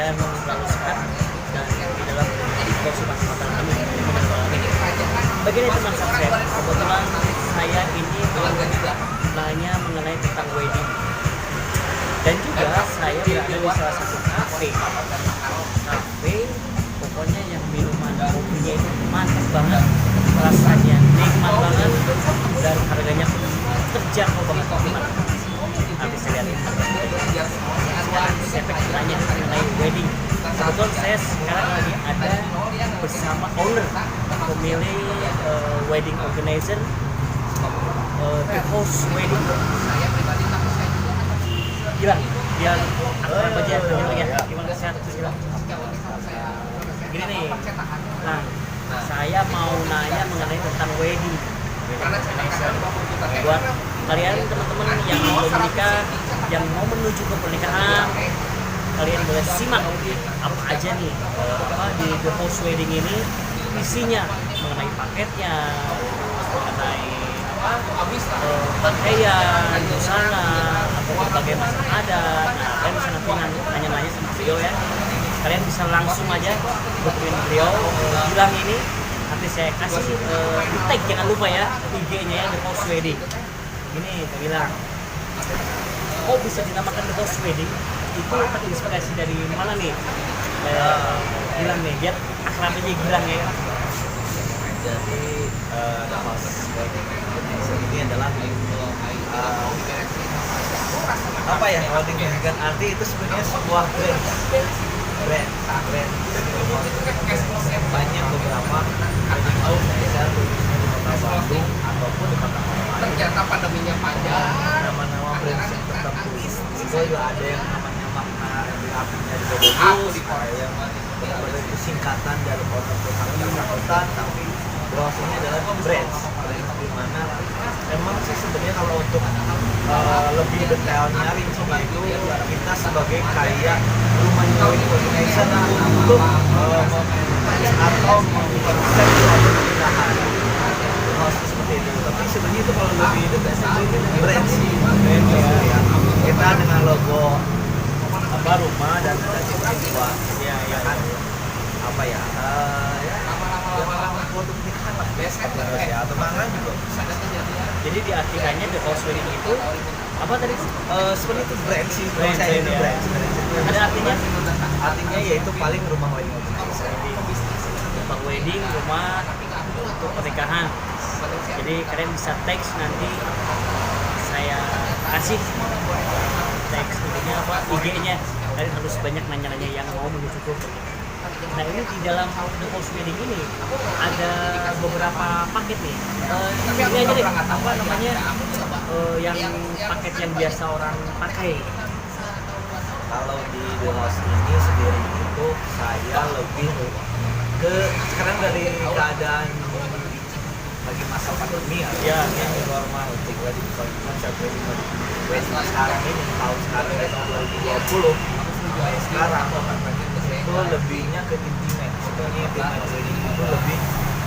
saya memang selalu sehat dan di dalam konsultasi mata kami. Begini teman subscribe, kebetulan saya ini mau nanya mengenai tentang wedding, dan juga saya berada di salah satu kafe pokoknya yang minuman kopinya itu mantap banget, rasanya nikmat banget dan harganya terjangkau banget. Gimana? Nanti saya lihat. Saya pengen nanya mengenai wedding. Kebetulan saya sekarang lagi ada bersama owner, pemilik wedding organizer, the host wedding. Gilang, dia akrab aja ya. Gimana sehat? Gilang. Gini nih, nah saya mau nanya mengenai tentang wedding organizer. Buat kalian teman-teman yang belum menikah, yang mau menuju ke pernikahan, kalian boleh simak apa aja nih di The Host Wedding ini, isinya mengenai paketnya, mengenai pakaian, busana, atau berbagai macam adat. Nah, kalian bisa nanti nanya-nanya sama beliau ya. Kalian bisa langsung aja hubungin beliau Gilang ini. Nanti saya kasih di tag, jangan lupa ya IG-nya ya, The Host Wedding. Ini Kak Gilang. Kok bisa dinamakan The Host Wedding? Itu terinspirasi dari mana nih? Gilang nih, biar akrab aja Gilang ya. Jadi The Host Wedding ini adalah apa ya, kalau dengan arti itu sebenarnya sebuah brand banyak beberapa wedding organizer di kota Bandung ataupun di kota lain. Ternyata pandeminya panjang. Nama-nama brand tertentu itu juga ada yang namanya makna artinya juga bagus, ada yang benar-benar itu singkatan dari kota bersangkutan, tapi bahwasanya adalah brand di mana emang sih sebenarnya kalau untuk lebih detailnya rincinya itu kita sebagai kayak rumah wedding organizer untuk atau mengkonsep suatu pernikahan seperti itu. Tapi sebenarnya itu kalau lebih detail itu brand sih, brand ya. Kita dengan logo apa rumah dan ada jiwa ya kan apa ya produk pernikahan lah ya, atau mangan juga. Jadi diartikannya The Host Wedding itu apa tadi? Sebenarnya itu brand sih, Brand, saya itu ya. brand. Ada artinya? Artinya yaitu paling rumah wedding organizer. Rumah wedding, rumah untuk pernikahan. Jadi kalian bisa teks nanti, saya kasih teks ininya apa IG-nya. Kalian harus banyak nanya-nanya yang mau menuju ke pernikahan. Nah, ini di dalam The Host Wedding ini ada beberapa paket nih. Ini aja deh, apa namanya, yang paket yang biasa orang pakai. Kalau di The House ini sendiri itu saya lebih ke sekarang dari keadaan lagi masa pandemi ya, yang normal untuk wedding konsep wedding sekarang ini tahun sekarang tahun 2020 sampai sekarang itu lebihnya ke intimate. Sebenarnya intimate wedding itu lebih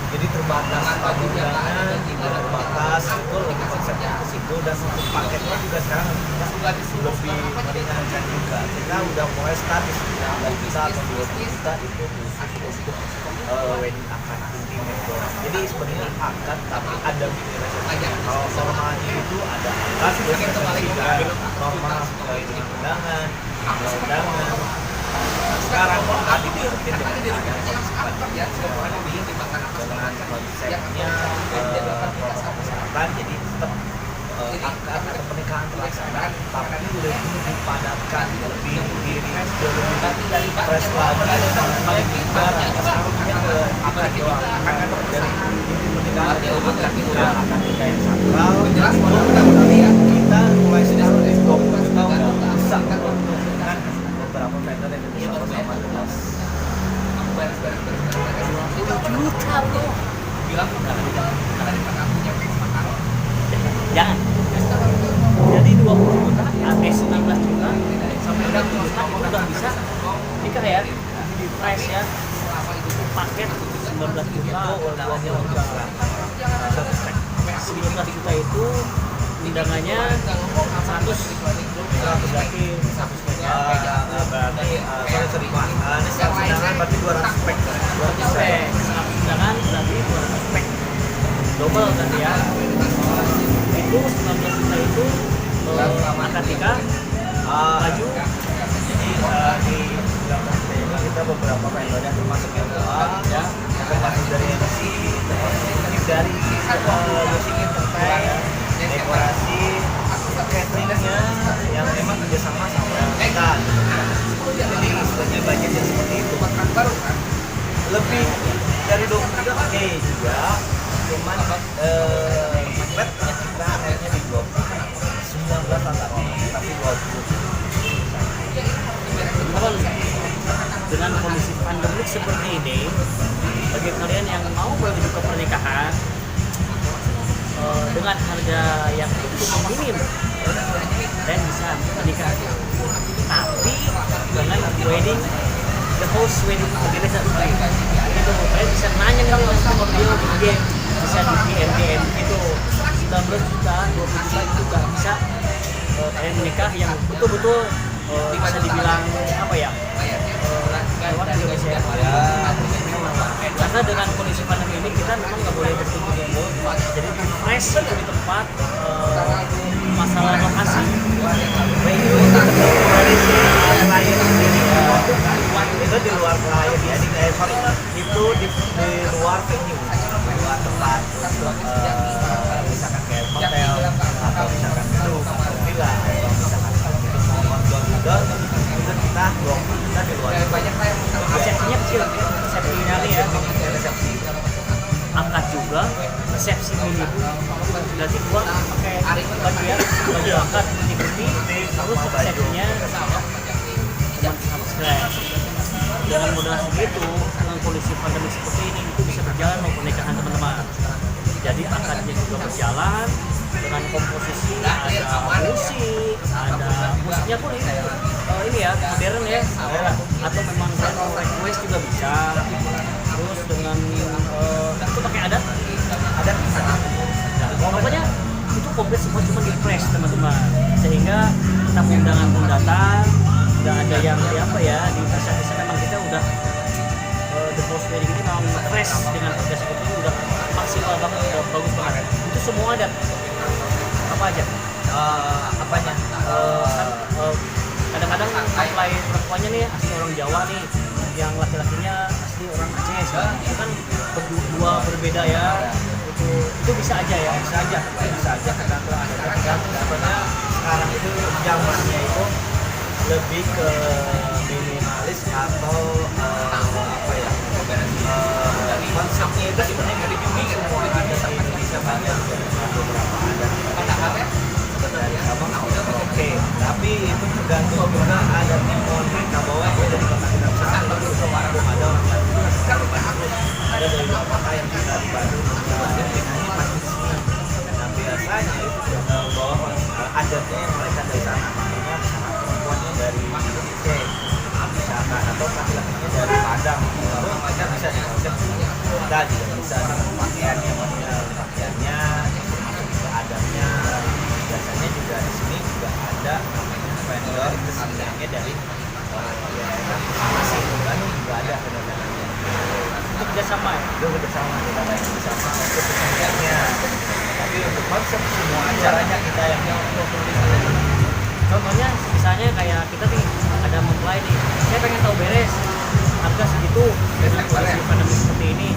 jadi terbatas undangan, terbatas itu lebih konsepnya ke situ, dan untuk paketnya juga sekarang kita lebih meringankan juga. Kita udah mulai start di 9 juta atau 20 juta itu khusus untuk wedding akad intimate doang. Jadi sebenarnya akad tapi ada mini resepsi. Kalau normalnya itu ada akad plus resepsi dan normal dengan undangan, sekarang akad dibikin dengan dengan konsepnya protokol kesehatan, jadi tetap akad atau pernikahan terlaksana tapi lebih dipadatkan, lebih dirinci, lebih fresh lagi, dan paling tidak seharusnya ke akad doang dari inti pernikahan ke akad nikah yang sakral itu kita mulai sekarang untuk kita udah bisa dengan beberapa vendor yang bisa bersama dengan 20 juta bro. Bilang Jangan. Jadi 20 juta, 19 juta sampai 20 juta itu udah bisa nikah ya. Di price ya. Paket 19 juta, 19 juta itu undangannya 100 berarti 100 Berarti sorry Pak, ini 100 undangan berarti 200 pack. 200 pack, 100 undangan berarti 200 pack. Double kan ya. Itu 19 juta itu akad nikah, baju. Jadi di belakang kita beberapa vendor yang termasuk yang tua, ya, termasuk dari MC, termasuk dari musik entertain, dekorasi, cateringnya yang memang kerjasama sama kita. Jadi istilahnya budgetnya seperti itu. Lebih dari 23 oke juga, cuman budgetnya kita akhirnya di 19 tapi 20. Dengan kondisi pandemik seperti ini, bagi kalian yang mau berbuka pernikahan dengan harga yang cukup minim, kalian bisa menikah. Tapi dengan wedding, the host wedding organizer itu kalian bisa nanya kalau sama beliau di DM, bisa di DM itu 19 juta, 20 juta itu nggak bisa kalian menikah yang betul-betul bisa dibilang apa ya? Lewat Indonesia ya. Karena dengan kondisi pandemi ini kita memang nggak boleh bertemu, jadi fresh itu di tempat masalah lokasi. Itu di luar klien ya, itu di luar venue, di luar tempat untuk misalkan kayak hotel atau misalkan gedung atau villa atau misalkan untuk mau outdoor itu kita di luar. Resepsinya kecil, resepsi nyari ya, Resepsi angkat juga, resepsi mini pun berarti gua pakai baju ya, baju angkat putih-putih, terus resepsinya cuma subscribe. Dengan modal segitu, dengan kondisi pandemi seperti ini itu bisa berjalan mau pernikahan teman-teman. Jadi akadnya juga berjalan dengan komposisi, ada musik, ada musiknya pun ini ya modern ya, atau memang mau request juga bisa. Terus dengan itu pakai adat bisa. Nah, pokoknya itu komplit semua cuma di press teman-teman, sehingga tamu undangan pun datang, nggak ada yang apa ya di desa-desa. Memang kita udah the post wedding ini memang press dengan harga seperti ini udah maksimal banget, udah bagus banget. Itu semua adat apa aja? apanya? Kadang-kadang apply perempuannya nih asli orang Jawa nih, yang laki-lakinya asli orang Aceh, itu kan berdua berbeda ya. Itu bisa aja ya, Bisa aja tergantung sebenarnya sekarang itu zamannya itu lebih ke minimalis atau apa ya, konsepnya itu sebenarnya dari semua ada di Indonesia banyak beberapa adat dari Sabang oke, tapi itu tergantung juga adatnya Mondri Kabawa ya dari kota kita besar itu belum ada orang yang ada dari kota yang kita di Bandung ini pasti sini. Nah biasanya itu bawa adatnya yang mereka dari sana, makanya perempuannya dari Aceh misalkan atau laki-lakinya dari Padang, lalu mereka bisa dikonsep kita juga bisa dengan pakaiannya termasuk juga adatnya. Biasanya juga di sini juga ada vendor itu sebenarnya dari masing Bandung juga ada vendor-vendornya. itu kerjasama ya. Itu kerjasama kita kerjasama untuk keseniannya, tapi untuk konsep semua acaranya kita yang Contohnya misalnya kayak kita nih ada mempelai nih, saya pengen tahu beres harga segitu dengan kondisi pandemi seperti ini,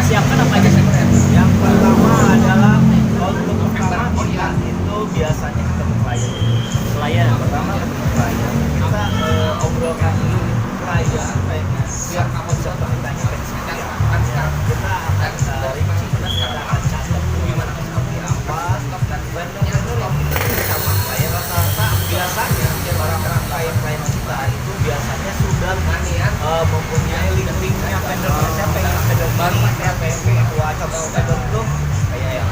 siapkan apa aja sih? yang pertama adalah untuk pertama kita itu biasanya ketemu klien pertama ketemu klien kita obrolkan dulu klien biar konsep pernikahannya seperti apa, kita akan rinci, kita akan catat gimana seperti apa vendor-vendor yang kita sama klien rata-rata biasanya orang-orang klien kita itu biasanya sudah mempunyai link-linknya vendor siapa yang vendor baru kayak PMP atau vendor itu kayak yang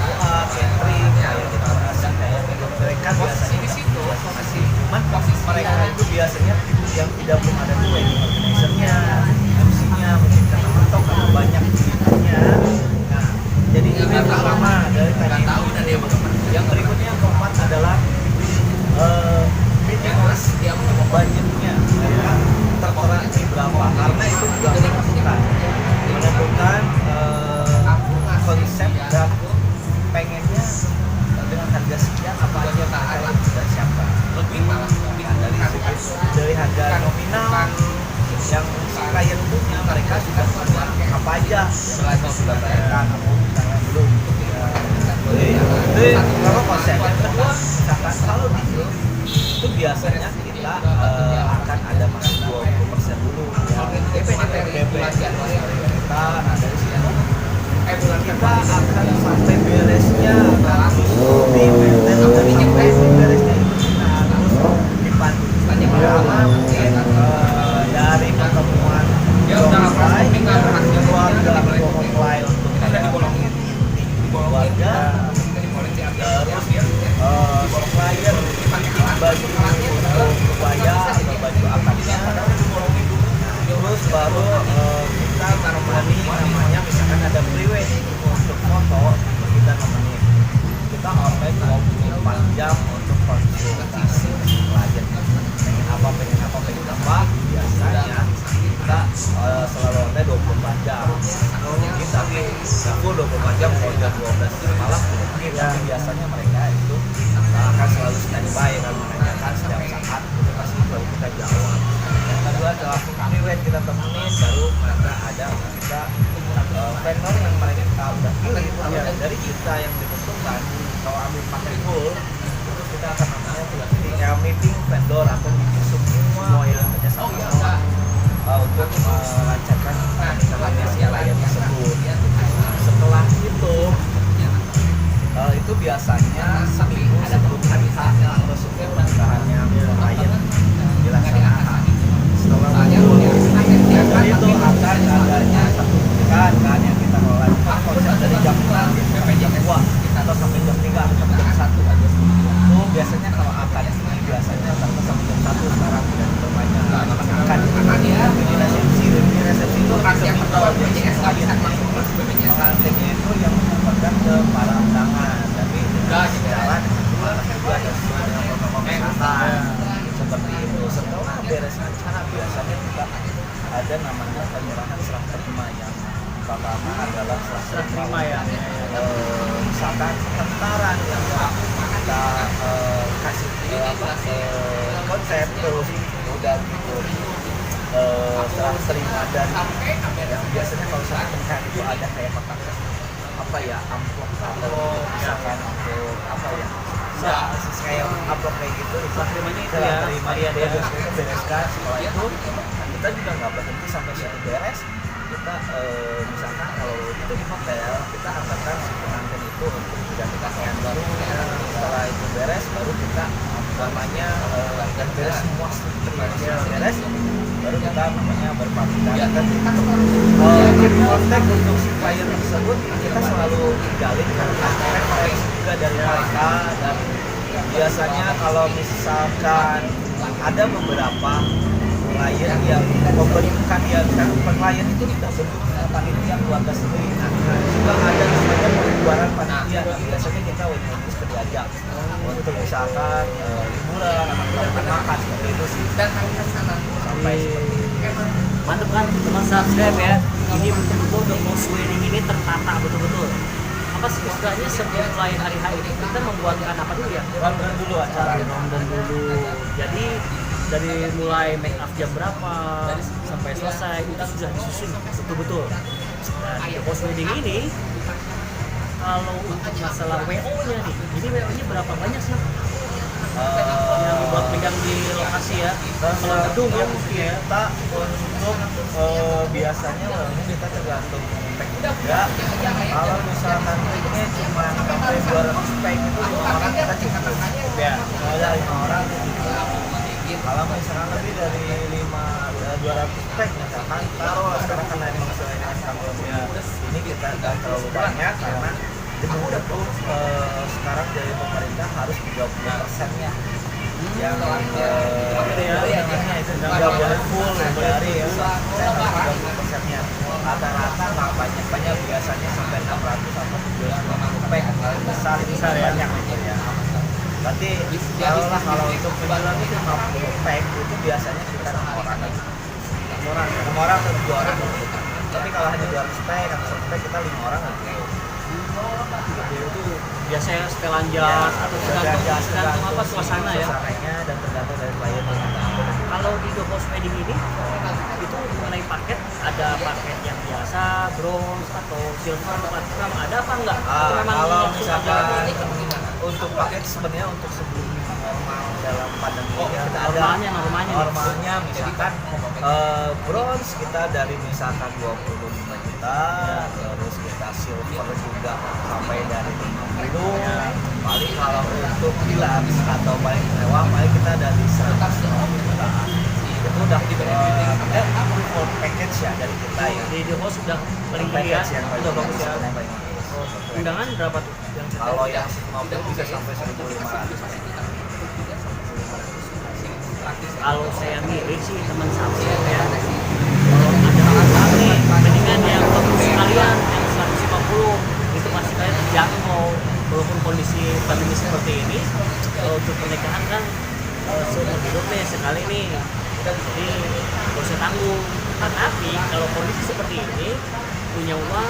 catering, kayak dekorasi, kayak mereka biasanya di situ cuman mereka itu biasanya yang tidak belum ada tuh wedding organizer-nya, MC-nya mungkin karena mentok karena banyak pilihannya. Nah jadi ini yang pertama dari tadi itu. Yang berikutnya yang keempat adalah ini budgetnya mereka tertera di berapa, karena itu juga menentukan konsep dan pengennya dengan harga sekian apa aja mereka sudah siapkan. Dari harga nominal yang si klien punya, mereka sudah punya apa aja yang mereka sudah bayarkan atau misalnya belum. Jadi kalau konsep yang kedua, misalkan kalau di itu biasanya kita akan ada masuk 20% dulu ya. DP kita ada di situ. Kita akan sampai beresnya harus di maintain dan sampai beresnya itu kita harus dipandu. Pertama mungkin dari pertemuan mempelai keluarga mempelai untuk ngomongin keluarga, terus si klien baju untuk kebaya atau baju akadnya, terus baru kita menemani namanya misalkan ada pre-wedding untuk foto, kita nemenin, kita online 24 jam untuk konsultasi klien pengen apa biasanya kita selalu online 24 jam kita full 24 jam kalau jam 12 malam mungkin tapi biasanya mereka itu akan selalu standby dan menanyakan setiap saat itu pasti baru kita jawab. Yang kedua adalah pre-wed kita temenin, baru mereka ada kita vendor yang mereka udah pilih dari kita yang dibentukkan. Kalau ambil pakai full itu kita akan namanya meeting vendor atau meeting semua yang kerjasama untuk melancarkan pernikahannya si klien tersebut. Setelah itu biasanya seminggu sebelum hari H atau sebelum pernikahannya klien dilaksanakan. Setelah itu akan adanya satu pernikahan kan yang kita kelola konsep dari jam 2 atau sampai jam 3 atau sampai jam 1 aja. Itu biasanya kalau akad ini biasanya sampai jam 1 sekarang tidak terbanyak akad ini resepsi itu yang pertama pengantinnya itu yang menyampaikan ke para undangan, tapi jalan juga sesuai dengan protokol kesehatan seperti itu. Setelah beres acara biasanya juga ada namanya penyerahan serah terima yang pertama adalah serah terima ya. Misalkan tentaran yang kita kasih konsep terus udah gitu serah terima dan yang biasanya kalau serah terima itu ada kayak kotak apa ya amplop atau misalkan untuk apa ya kayak amplop kayak gitu serah terimanya itu ya Maria dia biasanya bereskan. Setelah itu kita juga nggak berhenti sampai situ beres, kita misalkan kalau itu di hotel kita antarkan si pengantin itu untuk ganti pakaian baru. Setelah itu beres baru kita namanya dan beres semua strukturnya beres baru kita namanya berpamitan dan kontak untuk si klien tersebut kita selalu jalin referensi juga dari mereka. Dan biasanya kalau misalkan ada beberapa klien yang membentukkan ya kan klien itu tidak bentuk panitia keluarga sendiri, nah juga ada namanya pembubaran panitia. Biasanya kita wajib diajak untuk misalkan liburan atau makan seperti itu sih dan sampai seperti itu. Mantap kan teman subscribe ya, ini betul-betul the most wedding ini tertata betul-betul. Apa sih istilahnya sebelum klien hari H itu kita membuatkan apa dulu ya? Rundown dulu acara. Rundown dulu. Jadi dari mulai make up jam berapa sampai selesai kita sudah disusun betul-betul. Nah di post wedding ini kalau untuk masalah WO-nya nih, ini WO-nya berapa banyak sih? Yang buat pegang di lokasi ya, kalau gedung ya mungkin ya. Kita untuk biasanya WO-nya kita tergantung pack juga. Kalau misalkan ini cuma sampai 200 pack itu 5 orang kita cukup ya. Kalau ada 5 orang kalau misalkan lebih dari 200 pack misalkan taruh sekarang karena ini sesuai dengan tanggalnya ini kita nggak terlalu banyak karena demo itu sekarang dari pemerintah harus 30%-nya yang namanya itu nggak boleh full dari 30%-nya rata-rata nggak banyak biasanya sampai 600 atau 750 pack besar ya banyak gitu ya. Berarti kalau untuk penjualan itu 50 pack itu biasanya sekitar 6 orang lagi. 6 orang atau 7 orang. Tapi kalau hanya 200 pack atau 100 pack kita 5 orang lagi. Itu biasanya setelan jas atau tergantung apa suasana ya. Suasananya dan tergantung dari kliennya. Kalau di The Host Wedding ini itu mengenai paket, ada paket yang biasa, bronze atau silver, platinum, ada apa enggak? Itu memang Kalau langsung misalkan aja. untuk paket sebenarnya untuk sebelum normal dalam pandemi ini kita ada normalnya misalkan bronze kita dari misalkan 25 juta, terus kita silver juga sampai dari 50. Paling kalau untuk deluxe atau paling mewah paling kita dari 150 jutaan. Itu udah full package ya dari kita ya. Di The Host sudah paling pilihan, Package yang udah bagus ya. Undangan berapa tuh? Kalau yang 50 bisa sampai 1.500. Kalau saya milih sih teman saya ya, kalau ada undangan nih, mendingan yang bagus sekalian, yang 150 itu pasti kayak terjangkau. Walaupun kondisi pandemi seperti ini, untuk pernikahan kan seumur hidup nih sekali nih, jadi gak usah tanggung. Tapi kalau kondisi seperti ini, punya uang,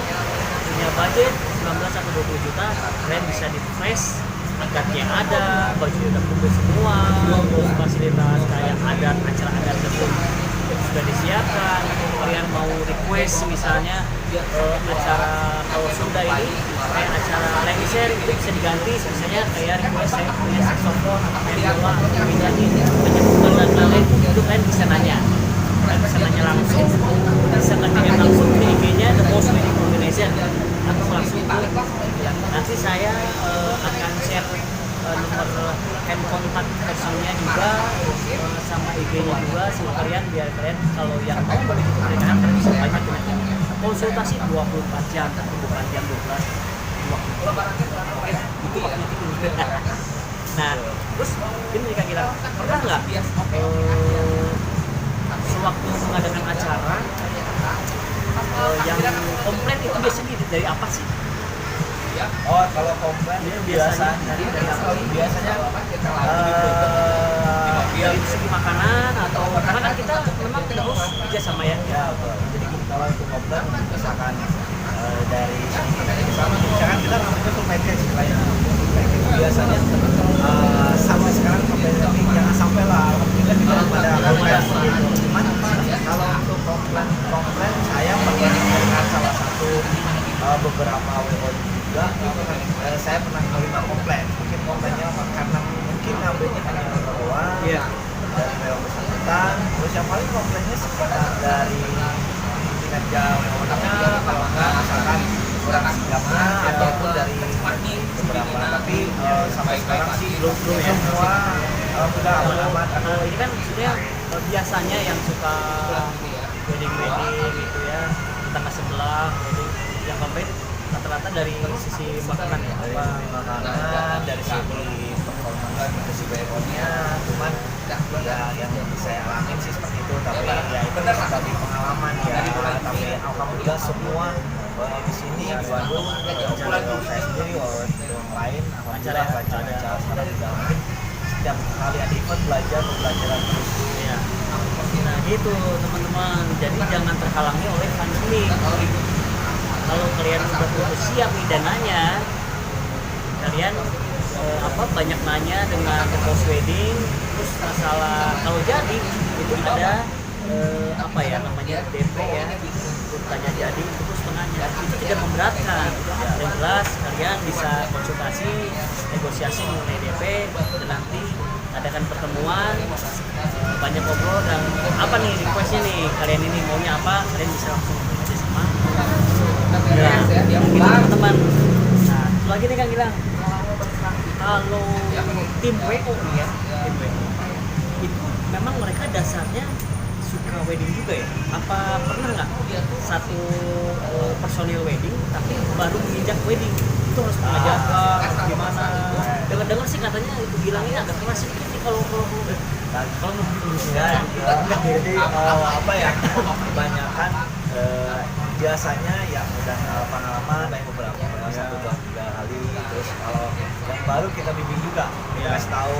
punya budget 19 atau 20 juta, kalian bisa di flash, akadnya ada, baju udah kumpul semua, terus fasilitas kayak adat, acara adat itu sudah disiapkan. Kalian mau request misalnya acara kalau Sunda ini kayak acara lengser itu bisa diganti, misalnya kayak request saya punya saxophone atau viola atau menyanyi penyambutan dan lain-lain, itu kalian bisa nanya. Kalian bisa nanya langsung, bisa nge-DM langsung ke IG-nya The Host Wedding Organization atau langsung ke nanti saya akan share nomor hand contact personnya juga sama IG-nya juga sama kalian, biar kalian kalau yang mau mengikuti pernikahan kalian bisa banyak dengan konsultasi 24 jam bukan jam 12 itu waktunya itu. Nah terus ini Kak Gilang, pernah nggak sewaktu mengadakan acara yang komplain itu biasanya dari apa sih? Oh, kalau komplain biasanya dari apa? Biasanya dari segi makanan atau karena kan kita memang terus kerja sama ya. Ya, betul. Jadi kalau untuk komplain misalkan dari misalkan kita namanya full package biasanya sampai sekarang komplain tapi jangan sampai lah alhamdulillah kita belum ada cuman kalau untuk komplain saya pernah dengar salah satu beberapa WO juga saya pernah menerima komplain, mungkin komplainnya karena mungkin ngambilnya hanya doang dari WO bersangkutan, terus yang paling komplainnya sekitar dari kinerja WO-nya kalau enggak misalkan kurang agama ataupun dari beberapa, tapi sampai sekarang sih belum ya semua udah aman. Ini kan sebenarnya biasanya yang suka wedding gitu ya, tetangga sebelah wedding yang komplain rata-rata dari sisi makanan ya, dari makanan, dari segi performa, dari segi WO-nya, cuman ya yang saya alamin sih seperti itu, tapi ya itu sebagai pengalaman ya, tapi alhamdulillah semua di sini di Bandung saya sendiri orang lain alhamdulillah lancar sekarang udah mungkin setiap kali ada event belajar pembelajaran terus ya. Nah gitu teman-teman, jadi jangan terhalangi oleh pandemi. Kalau kalian udah siap nih dananya, kalian banyak nanya dengan host wedding, terus masalah kalau jadi itu ada DP ya, tanya jadi itu setengahnya, itu tidak memberatkan. Yang jelas kalian bisa konsultasi, negosiasi mengenai DP, dan nanti adakan pertemuan, banyak ngobrol dan apa nih requestnya nih, kalian ini maunya apa, kalian bisa langsung bekerja sama. Nah, gitu teman-teman. Nah, lagi nih Kang Gilang, kalau tim WO nih ya, tim WO itu memang mereka dasarnya suka wedding juga ya? Apa pernah nggak satu personil wedding tapi baru menginjak wedding itu harus mengajarkan gimana? Dengar-dengar sih katanya itu bilangnya agak keras sih kalau enggak jadi kebanyakan biasanya yang udah pengalaman naik beberapa 1-2-3 kali terus Terus kalau yang baru kita bimbing juga, kita kasih tahu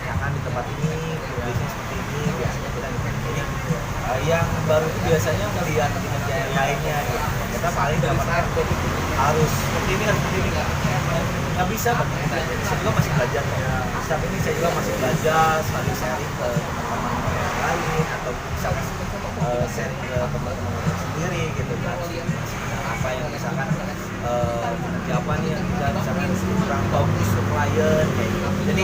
jangan di tempat ini kondisinya seperti ini, biasanya kita di tempat ini. Yang baru itu biasanya melihat kinerja yang lainnya gitu. Kita paling dapat harus seperti ini harus seperti ini, nggak bisa bagi kita. Jadi saya juga masih belajar ya. Saat ini saya juga masih belajar, selalu sharing ke teman-teman yang lain atau bisa sharing ke teman-teman sendiri gitu kan. Apa yang misalkan apa nih yang bisa misalkan kurang bagus ke klien kayak gitu. Jadi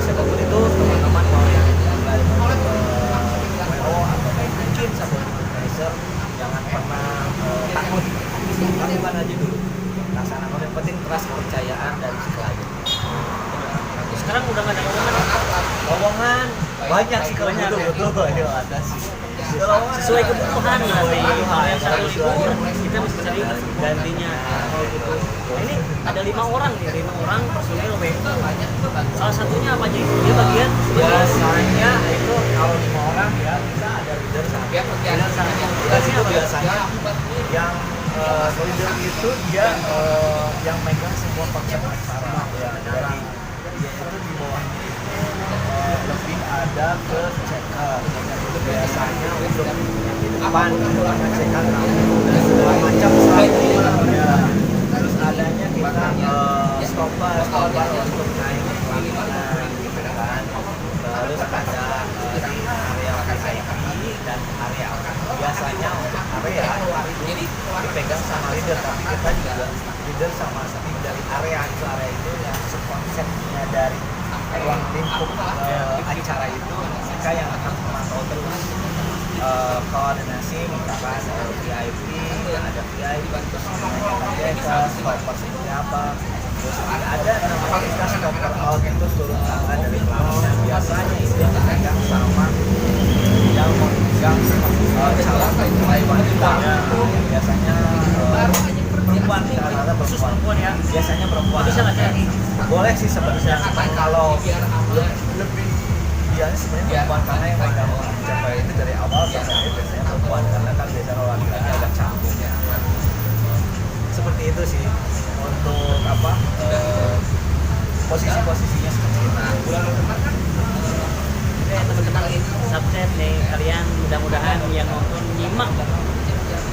siapapun itu teman-teman mau yang mulai WO atau mungkin sabun organizer, jangan pernah takut, lakukan aja dulu, laksanakan. Yang penting trust, kepercayaan dari si klien. Sekarang udah nggak ada Lowongan banyak sih kalau betul ya ada sih. sesuai kebutuhan nanti. Yang satu libur kita mesti cari gantinya. Gitu. Nah, ini ada 5 orang nih, 5 orang personil WO. Salah satunya apa aja? Dia bagian Biasanya itu kalau 5 orang ya kita ada leader satu. Leader itu biasanya yang leader itu dia yang megang semua konsep acara ya. Dari dia itu di bawahnya itu lebih ada ke checker. Itu biasanya untuk di depan checker dan segala macam ya. Terus adanya kita stopper untuk naik pelaminan gitu kan. Terus ada di area VIP dan area biasanya untuk area ini dipegang sama leader, tapi kita juga leader sama tim dari area itu yang sekonsepnya dari ruang lingkup acara itu mereka yang akan memantau terus koordinasi misalkan VIP ada VIP terus mereka stopper seperti apa, terus ada namanya kita stopper out itu turun tangan dari pelaminan biasanya itu yang dipegang sama yang calon pemain wanita yang biasanya perempuan, rata-rata perempuan ya, biasanya perempuan. Bisa nggak sih? Boleh sih sebenarnya, kalau lebih biasanya sebenarnya perempuan karena yang megang mencapai itu dari awal biasanya perempuan, karena kan biasanya kalau laki-laki agak canggung ya. Seperti itu sih untuk apa posisi-posisinya seperti itu. Oke teman-teman, subscribe nih kalian, mudah-mudahan yang nonton nyimak.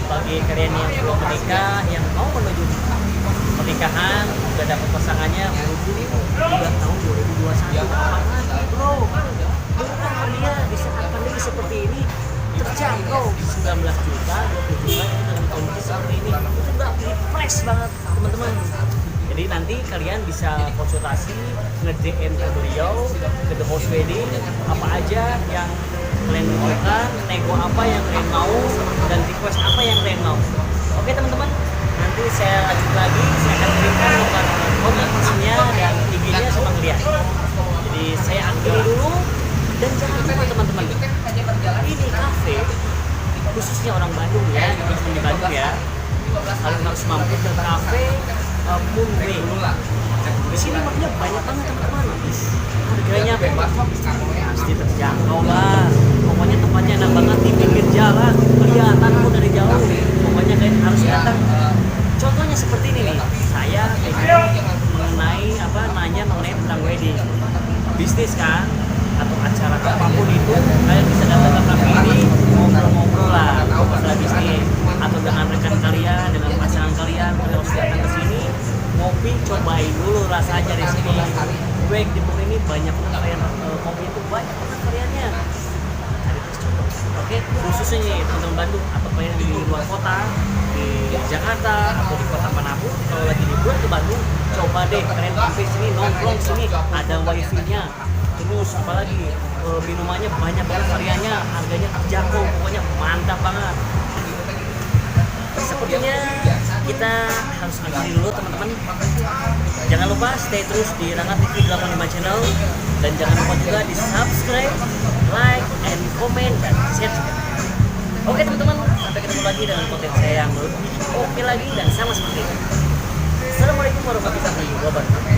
Bagi kalian yang belum menikah, yang mau menuju pernikahan, udah dapat pasangannya, udah tahun 2021, apalagi bro, murah dia di saat pandemi seperti ini, terjangkau 19 juta, 20 juta itu dengan kondisi seperti ini, itu udah fresh banget teman-teman. Jadi nanti kalian bisa konsultasi, nge-DM ke beliau, ke The Host Wedding, apa aja yang kalian butuhkan, nego apa yang kalian mau, dan request apa yang kalian mau. Oke teman-teman, nanti saya lanjut lagi, saya akan kirimkan nomor kontaknya dan IG-nya sama kalian. Jadi saya akhiri dulu, dan jangan lupa teman-teman, ini kafe khususnya orang Bandung ya, di Bandung ya, kalian harus mampir ke kafe Moonway. Di sini makanya banyak banget teman-teman. Harganya pasti terjangkau lah. Pokoknya tempatnya enak banget di pinggir jalan, kelihatan pun dari jauh. Pokoknya kalian harus datang. Contohnya seperti ini nih. Saya nanya mengenai tentang wedding, bisnis kan, atau acara apapun itu, kalian bisa datang ke kafe ini, ngobrol-ngobrol lah masalah bisnis, atau dengan rekan kalian, dengan pasangan kalian, kalian harus datang ke sini, ngopi, cobain dulu rasanya di sini. Gue di Timur ini banyak banget varian kopi itu, banyak banget variannya. Cari terus coba. Oke, khususnya nih teman-teman Bandung atau kalian di luar kota, di Jakarta atau di kota manapun, kalau lagi libur ke Bandung, coba deh kalian mampir sini, nongkrong sini, ada wifi-nya. Terus apalagi minumannya banyak banget variannya, harganya terjangkau, pokoknya mantap banget. Sepertinya kita harus akhiri dulu teman-teman. Jangan lupa stay terus di Rangga TV 85 channel, dan jangan lupa juga di subscribe, like, and comment, dan share juga. Oke teman-teman, sampai ketemu lagi dengan konten saya yang lebih oke lagi dan sama seperti ini. Assalamualaikum warahmatullahi wabarakatuh.